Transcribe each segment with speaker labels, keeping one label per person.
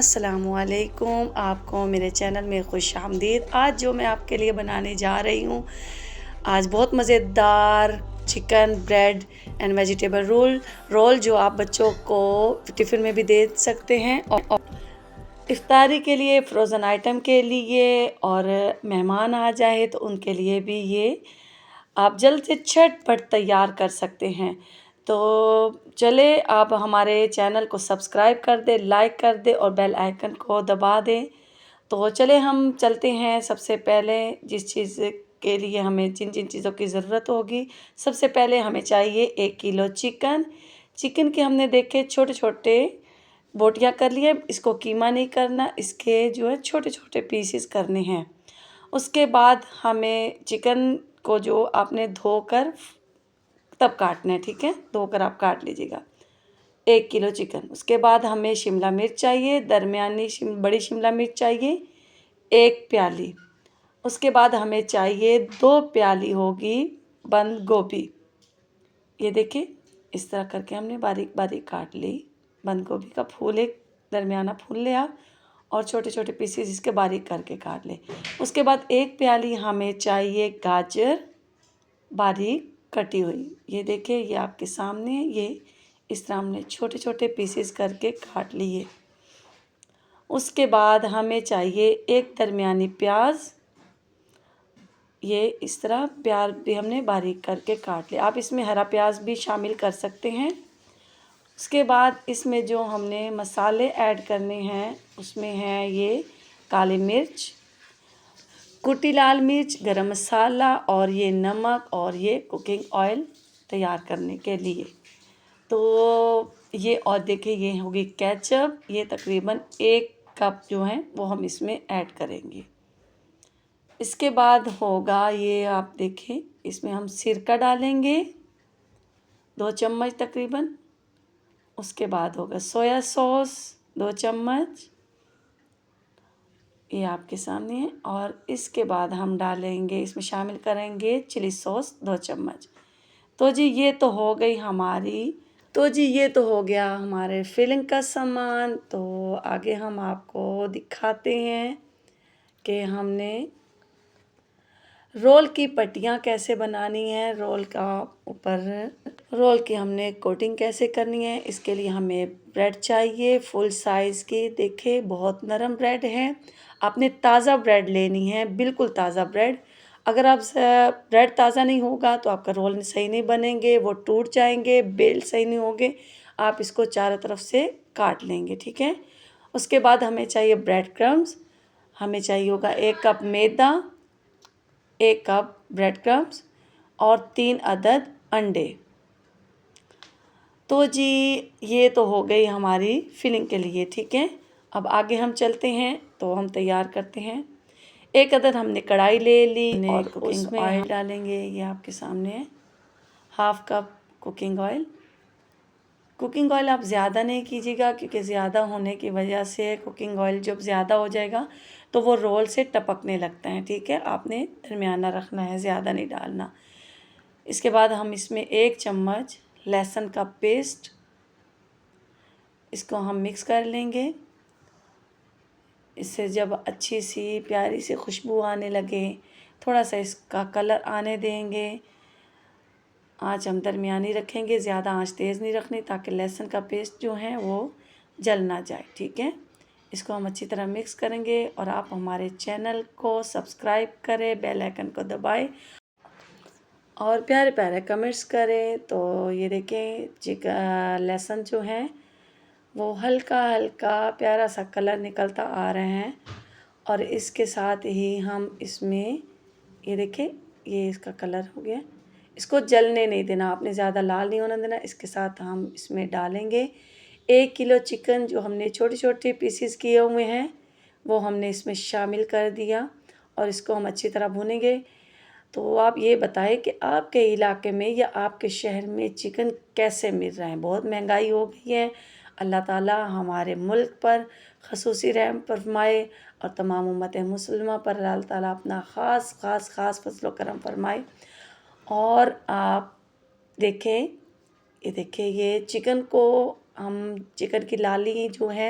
Speaker 1: अस्सलाम वालेकुम, आपको मेरे चैनल में खुश आमदीद। आज जो मैं आपके लिए बनाने जा रही हूँ, आज बहुत मज़ेदार chicken bread and vegetable roll जो आप बच्चों को टिफ़िन में भी दे सकते हैं और इफ्तारी के लिए, फ्रोज़न आइटम के लिए और मेहमान आ जाए तो उनके लिए भी ये आप जल्द से झटपट तैयार कर सकते हैं। तो चले आप हमारे चैनल को सब्सक्राइब कर दें, लाइक कर दें और बेल आइकन को दबा दें। तो चले हम चलते हैं। सबसे पहले जिस चीज़ के लिए हमें जिन जिन चीज़ों की ज़रूरत होगी, सबसे पहले हमें चाहिए 1 किलो चिकन के हमने देखे छोटे छोटे बोटियाँ कर लिए। इसको कीमा नहीं करना, इसके जो है छोटे छोटे पीसेस करने हैं। उसके बाद हमें चिकन को जो आपने धोकर तब काटना है, ठीक है, धोकर आप काट लीजिएगा 1 किलो चिकन। उसके बाद हमें शिमला मिर्च चाहिए, बड़ी शिमला मिर्च चाहिए 1 प्याली। उसके बाद हमें चाहिए 2 प्याली होगी बंद गोभी। ये देखिए इस तरह करके हमने बारीक बारीक काट ली। बंद गोभी का फूल एक दरमियाना फूल लिया और छोटे छोटे पीसेस इसके बारीक करके काट ले। उसके बाद 1 प्याली हमें चाहिए गाजर बारीक कटी हुई। ये देखिए ये आपके सामने, ये इस तरह हमने छोटे छोटे पीसेस करके काट लिए। उसके बाद हमें चाहिए 1 दरमियानी प्याज। ये इस तरह प्याज भी हमने बारीक करके काट लिया। आप इसमें हरा प्याज भी शामिल कर सकते हैं। उसके बाद इसमें जो हमने मसाले ऐड करने हैं उसमें है ये काली मिर्च, कुटी लाल मिर्च, गरम मसाला और ये नमक और ये कुकिंग ऑयल तैयार करने के लिए। तो ये और देखिए ये होगी केचप। ये तकरीबन 1 कप जो है वो हम इसमें ऐड करेंगे। इसके बाद होगा ये आप देखें इसमें हम सिरका डालेंगे 2 चम्मच तकरीबन। उसके बाद होगा सोया सॉस 2 चम्मच, ये आपके सामने है। और इसके बाद हम डालेंगे, इसमें शामिल करेंगे चिली सॉस 2 चम्मच। तो जी ये तो हो गई हमारी, तो जी ये तो हो गया हमारे फिलिंग का सामान। तो आगे हम आपको दिखाते हैं कि हमने रोल की पट्टियाँ कैसे बनानी है, रोल की हमने कोटिंग कैसे करनी है। इसके लिए हमें ब्रेड चाहिए फुल साइज़ की। देखिए बहुत नरम ब्रेड है, आपने ताज़ा ब्रेड लेनी है, बिल्कुल ताज़ा ब्रेड। अगर आप ब्रेड ताज़ा नहीं होगा तो आपका रोल सही नहीं बनेंगे, वो टूट जाएंगे, बेल सही नहीं होंगे। आप इसको चारों तरफ से काट लेंगे, ठीक है। उसके बाद हमें चाहिए ब्रेड क्रम्स। हमें चाहिए होगा 1 कप मैदा, 1 कप ब्रेड क्रम्स और 3 अदद अंडे। तो जी ये तो हो गई हमारी फिलिंग के लिए, ठीक है। अब आगे हम चलते हैं तो हम तैयार करते हैं। 1 अदद हमने कढ़ाई ले ली और उसमें ऑयल डालेंगे। ये आपके सामने है, 1/2 cup cooking oil. Cooking oil आप ज़्यादा नहीं कीजिएगा क्योंकि ज़्यादा होने की वजह से कुकिंग ऑयल जब ज़्यादा हो जाएगा तो वो रोल से टपकने लगता है, ठीक है। आपने दरमियाना रखना है, ज़्यादा नहीं डालना। इसके बाद हम इसमें 1 चम्मच लहसुन का पेस्ट, इसको हम मिक्स कर लेंगे। इससे जब अच्छी सी प्यारी सी खुशबू आने लगे, थोड़ा सा इसका कलर आने देंगे। आँच हम दरमियानी रखेंगे, ज़्यादा आँच तेज़ नहीं रखनी ताकि लहसुन का पेस्ट जो है वो जल ना जाए, ठीक है। इसको हम अच्छी तरह मिक्स करेंगे और आप हमारे चैनल को सब्सक्राइब करें, बेल आइकन को दबाएं और प्यारे प्यारे कमेंट्स करें। तो ये देखें लहसुन जो है वो हल्का हल्का प्यारा सा कलर निकलता आ रहे हैं। और इसके साथ ही हम इसमें ये देखें ये इसका कलर हो गया। इसको जलने नहीं देना, आपने ज़्यादा लाल नहीं होने देना। इसके साथ हम इसमें डालेंगे 1 किलो चिकन जो हमने छोटे छोटे पीसेस किए हुए हैं वो हमने इसमें शामिल कर दिया और इसको हम अच्छी तरह भूनेंगे। तो आप ये बताएं कि आपके इलाके में या आपके शहर में चिकन कैसे मिल रहा है। बहुत महंगाई हो गई है। अल्लाह ताला हमारे मुल्क पर खसूसी रहम फरमाए और तमाम उम्मत मुसलिमा पर अल्लाह ताला अपना ख़ास फजल करम फरमाए। और आप देखें ये देखिए ये चिकन को हम चिकन की लाली जो है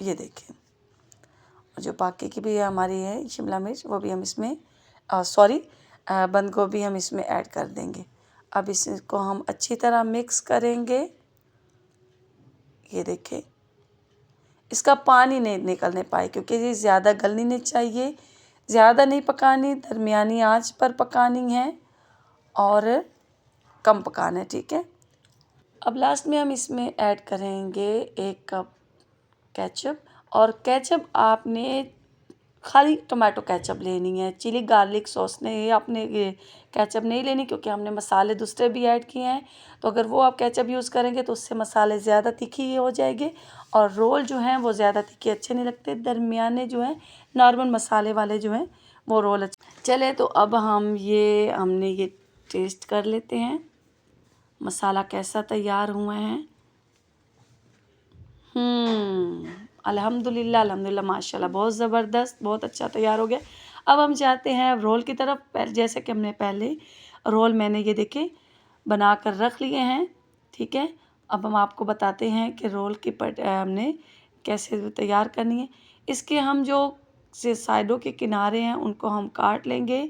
Speaker 1: ये देखें। और जो बाकी की भी हमारी है शिमला मिर्च, वो भी हम इसमें बंद गोभी हम इसमें ऐड कर देंगे। अब इसको हम अच्छी तरह मिक्स करेंगे। ये देखें, इसका पानी नहीं निकलने पाए क्योंकि ये ज़्यादा गलनी नहीं चाहिए, ज़्यादा नहीं पकानी, दरमियानी आंच पर पकानी है और कम पकाना है, ठीक है। अब लास्ट में हम इसमें ऐड करेंगे 1 कप केचप। और केचप आपने खाली टोमेटो केचप लेनी है, चिली गार्लिक सॉस नहीं, आपने ये केचप नहीं लेनी क्योंकि हमने मसाले दूसरे भी ऐड किए हैं। तो अगर वो आप केचप यूज़ करेंगे तो उससे मसाले ज़्यादा तीखी हो जाएंगे और रोल जो हैं वो ज़्यादा तीखे अच्छे नहीं लगते। दरमियाने जो हैं नॉर्मल मसाले वाले जो हैं वो रोल अच्छे। चले तो अब हमने ये टेस्ट कर लेते हैं मसाला कैसा तैयार हुए हैं। अल्हम्दुलिल्लाह माशाल्लाह, बहुत ज़बरदस्त, बहुत अच्छा तैयार हो गया। अब हम जाते हैं रोल की तरफ। जैसे कि हमने पहले रोल मैंने ये देखे बना कर रख लिए हैं, ठीक है। अब हम आपको बताते हैं कि रोल की हमने कैसे तैयार करनी है। इसके हम जो से साइडों के किनारे हैं उनको हम काट लेंगे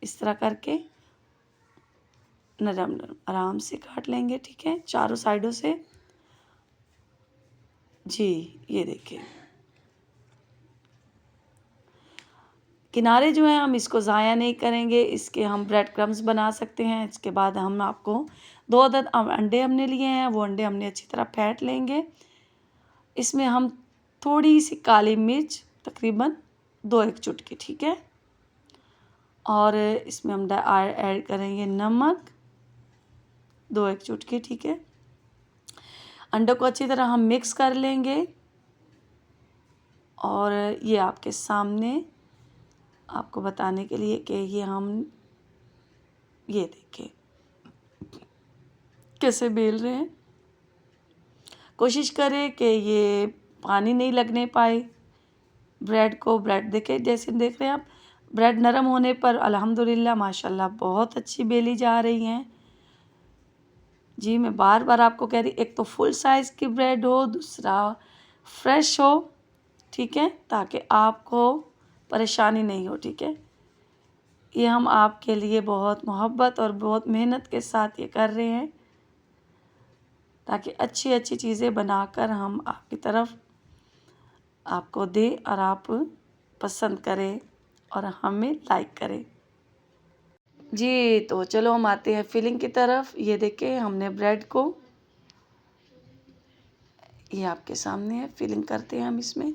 Speaker 1: इस तरह करके, नरम नरम आराम से काट लेंगे, ठीक है, चारों साइडों से। जी ये देखिए, किनारे जो हैं हम इसको ज़ाया नहीं करेंगे, इसके हम ब्रेड क्रम्स बना सकते हैं। इसके बाद हम आपको 2 अदद अंडे हमने लिए हैं, वो अंडे हमने अच्छी तरह फेंट लेंगे। इसमें हम थोड़ी सी काली मिर्च, तकरीबन 2-1 चुटकी, ठीक है। और इसमें हम ऐड करेंगे नमक 2-1 चुटकी, ठीक है। अंडों को अच्छी तरह हम मिक्स कर लेंगे। और ये आपके सामने आपको बताने के लिए कि ये देखें कैसे बेल रहे हैं। कोशिश करें कि ये पानी नहीं लगने पाए ब्रेड को। ब्रेड देखें, जैसे देख रहे हैं आप, ब्रेड नरम होने पर अल्हम्दुलिल्लाह माशाल्लाह बहुत अच्छी बेली जा रही हैं। जी मैं बार बार आपको कह रही, एक तो फुल साइज़ की ब्रेड हो, दूसरा फ्रेश हो, ठीक है, ताकि आपको परेशानी नहीं हो, ठीक है। ये हम आपके लिए बहुत मोहब्बत और बहुत मेहनत के साथ ये कर रहे हैं ताकि अच्छी अच्छी चीज़ें बनाकर हम आपकी तरफ आपको दें और आप पसंद करें और हमें लाइक करें। जी तो चलो हम आते हैं फिलिंग की तरफ। ये देखें हमने ब्रेड को, ये आपके सामने है, फिलिंग करते हैं हम इसमें।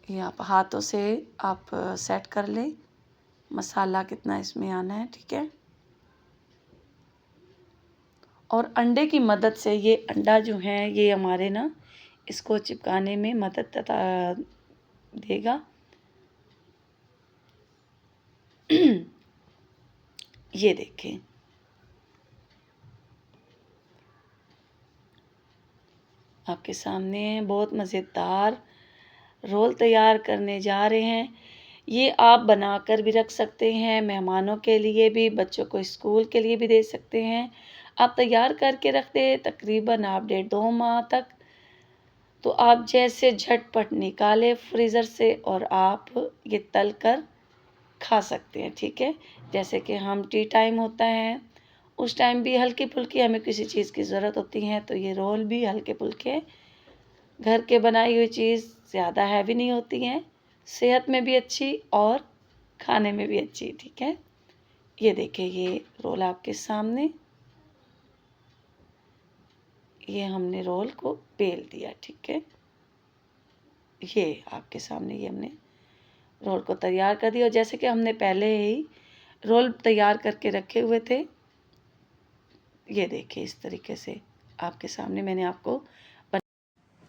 Speaker 1: ये आप हाथों से आप सेट कर लें मसाला कितना इसमें आना है, ठीक है। और अंडे की मदद से, ये अंडा जो है ये हमारे ना इसको चिपकाने में मदद देगा। ये देखें, आपके सामने बहुत मज़ेदार रोल तैयार करने जा रहे हैं। ये आप बनाकर भी रख सकते हैं, मेहमानों के लिए भी, बच्चों को स्कूल के लिए भी दे सकते हैं। आप तैयार करके रख दें तकरीबन आप 1.5-2 माह तक, तो आप जैसे झटपट निकालें फ्रीज़र से और आप ये तल कर खा सकते हैं, ठीक है। जैसे कि हम टी टाइम होता है उस टाइम भी हल्की फुल्की हमें किसी चीज़ की ज़रूरत होती है, तो ये रोल भी हल्के फुल्के घर के बनाई हुई चीज़, ज़्यादा हैवी नहीं होती हैं, सेहत में भी अच्छी और खाने में भी अच्छी, ठीक है। ये देखिए ये रोल आपके सामने, ये हमने रोल को बेल दिया, ठीक है। ये आपके सामने ये हमने रोल को तैयार कर दिया। और जैसे कि हमने पहले ही रोल तैयार करके रखे हुए थे, ये देखिए इस तरीके से आपके सामने मैंने आपको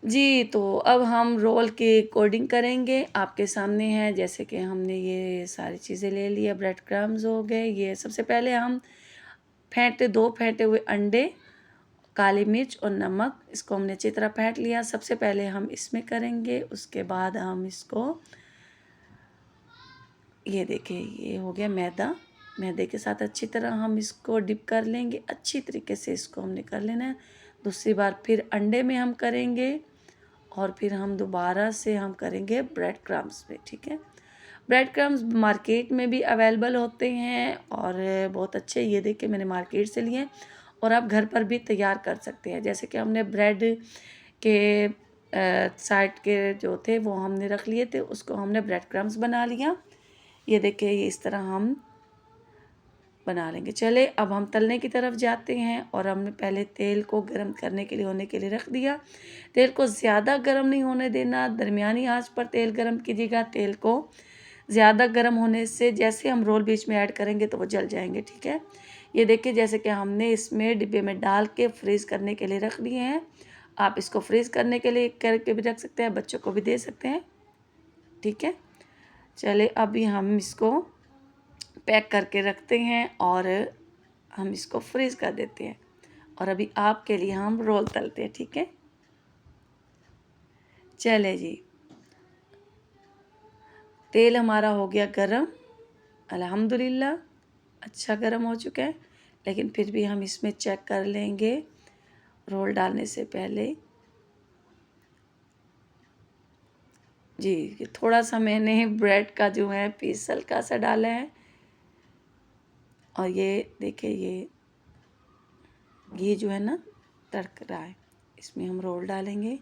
Speaker 1: जी तो अब हम रोल की कोडिंग करेंगे। आपके सामने है, जैसे कि हमने ये सारी चीज़ें ले ली है, ब्रेड क्रम्स हो गए। ये सबसे पहले हम 2 फेंटे हुए अंडे, काली मिर्च और नमक, इसको हमने अच्छी तरह फेंट लिया। सबसे पहले हम इसमें करेंगे, उसके बाद हम इसको, ये देखिए ये हो गया मैदा, मैदे के साथ अच्छी तरह हम इसको डिप कर लेंगे। अच्छी तरीके से इसको हमने कर लेना है। दूसरी बार फिर अंडे में हम करेंगे और फिर हम दोबारा से हम करेंगे ब्रेड क्रम्स में, ठीक है। ब्रेड क्रम्स मार्केट में भी अवेलेबल होते हैं और बहुत अच्छे, ये देखिए मैंने मार्केट से लिए और आप घर पर भी तैयार कर सकते हैं। जैसे कि हमने ब्रेड के साइड के जो थे वो हमने रख लिए थे, उसको हमने ब्रेड क्रम्स बना लिया। ये देखिए ये इस तरह हम बना लेंगे। चले अब हम तलने की तरफ जाते हैं और हमने पहले तेल को गर्म करने के लिए होने के लिए रख दिया। तेल को ज़्यादा गर्म नहीं होने देना, दरमियानी आंच पर तेल गर्म कीजिएगा। तेल को ज़्यादा गर्म होने से जैसे हम रोल बीच में ऐड करेंगे तो वो जल जाएंगे, ठीक है। ये देखिए जैसे कि हमने इसमें डिब्बे में डाल के फ्रीज़ करने के लिए रख दिए हैं। आप इसको फ्रीज़ करने के लिए करके भी रख सकते हैं, बच्चों को भी दे सकते हैं, ठीक है। चले अभी हम इसको पैक करके रखते हैं और हम इसको फ्रीज़ कर देते हैं और अभी आपके लिए हम रोल तलते हैं, ठीक है। चले जी, तेल हमारा हो गया गरम, अल्हम्दुलिल्लाह अच्छा गरम हो चुका है। लेकिन फिर भी हम इसमें चेक कर लेंगे रोल डालने से पहले। जी, थोड़ा सा मैंने ब्रेड का जो है पीस हल्का सा डाला है और ये देखिए ये घी जो है ना तड़क रहा है, इसमें हम रोल डालेंगे।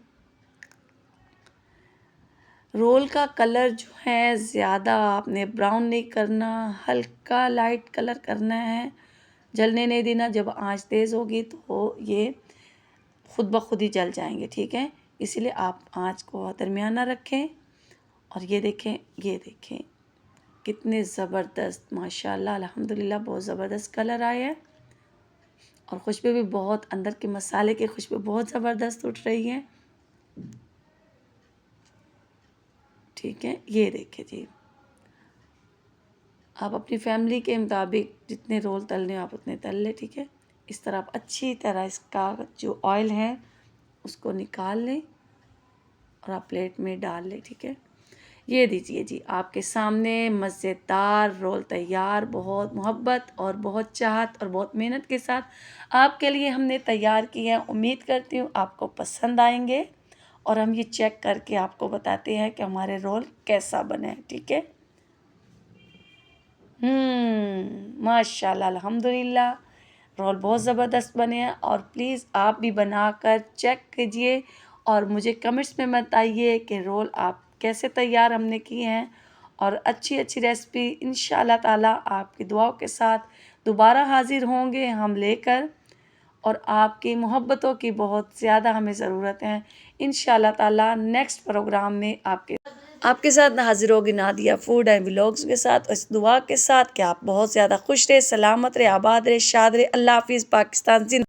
Speaker 1: रोल का कलर जो है ज़्यादा आपने ब्राउन नहीं करना, हल्का लाइट कलर करना है, जलने नहीं देना। जब आंच तेज़ होगी तो ये खुद ब खुद ही जल जाएंगे, ठीक है। इसीलिए आप आंच को दरमियाना रखें। और ये देखें कितने ज़बरदस्त माशाल्लाह अल्हम्दुलिल्लाह बहुत ज़बरदस्त कलर आया है और खुशबू भी बहुत, अंदर के मसाले की खुशबू बहुत ज़बरदस्त उठ रही है, ठीक है। ये देखिए जी, आप अपनी फैमिली के मुताबिक जितने रोल तलने हैं आप उतने तल लें, ठीक है। इस तरह आप अच्छी तरह इसका जो ऑयल है उसको निकाल लें और आप प्लेट में डाल लें, ठीक है। ये दीजिए जी आपके सामने मज़ेदार रोल तैयार, बहुत मोहब्बत और बहुत चाहत और बहुत मेहनत के साथ आपके लिए हमने तैयार किए हैं। उम्मीद करती हूँ आपको पसंद आएंगे और हम ये चेक करके आपको बताते हैं कि हमारे रोल कैसा बने हैं, ठीक है। माशाल्लाह अल्हम्दुलिल्लाह रोल बहुत ज़बरदस्त बने हैं और प्लीज़ आप भी बनाकर चेक कीजिए और मुझे कमेंट्स में बताइए कि रोल आप कैसे तैयार हमने किए हैं। और अच्छी अच्छी रेसिपी इंशाल्लाह ताला आपकी दुआओं के साथ दोबारा हाज़िर होंगे हम लेकर, और आपकी मोहब्बतों की बहुत ज़्यादा हमें ज़रूरत है। इंशाल्लाह ताला नेक्स्ट प्रोग्राम में आपके साथ हाजिर होगी नादिया फूड एंड व्लॉग्स के साथ, इस दुआ के साथ कि आप बहुत ज़्यादा खुश रहे, सलामत रहे, आबाद रहे, शाद रहे। अल्लाह हाफिज़। पाकिस्तान जिंदाबाद।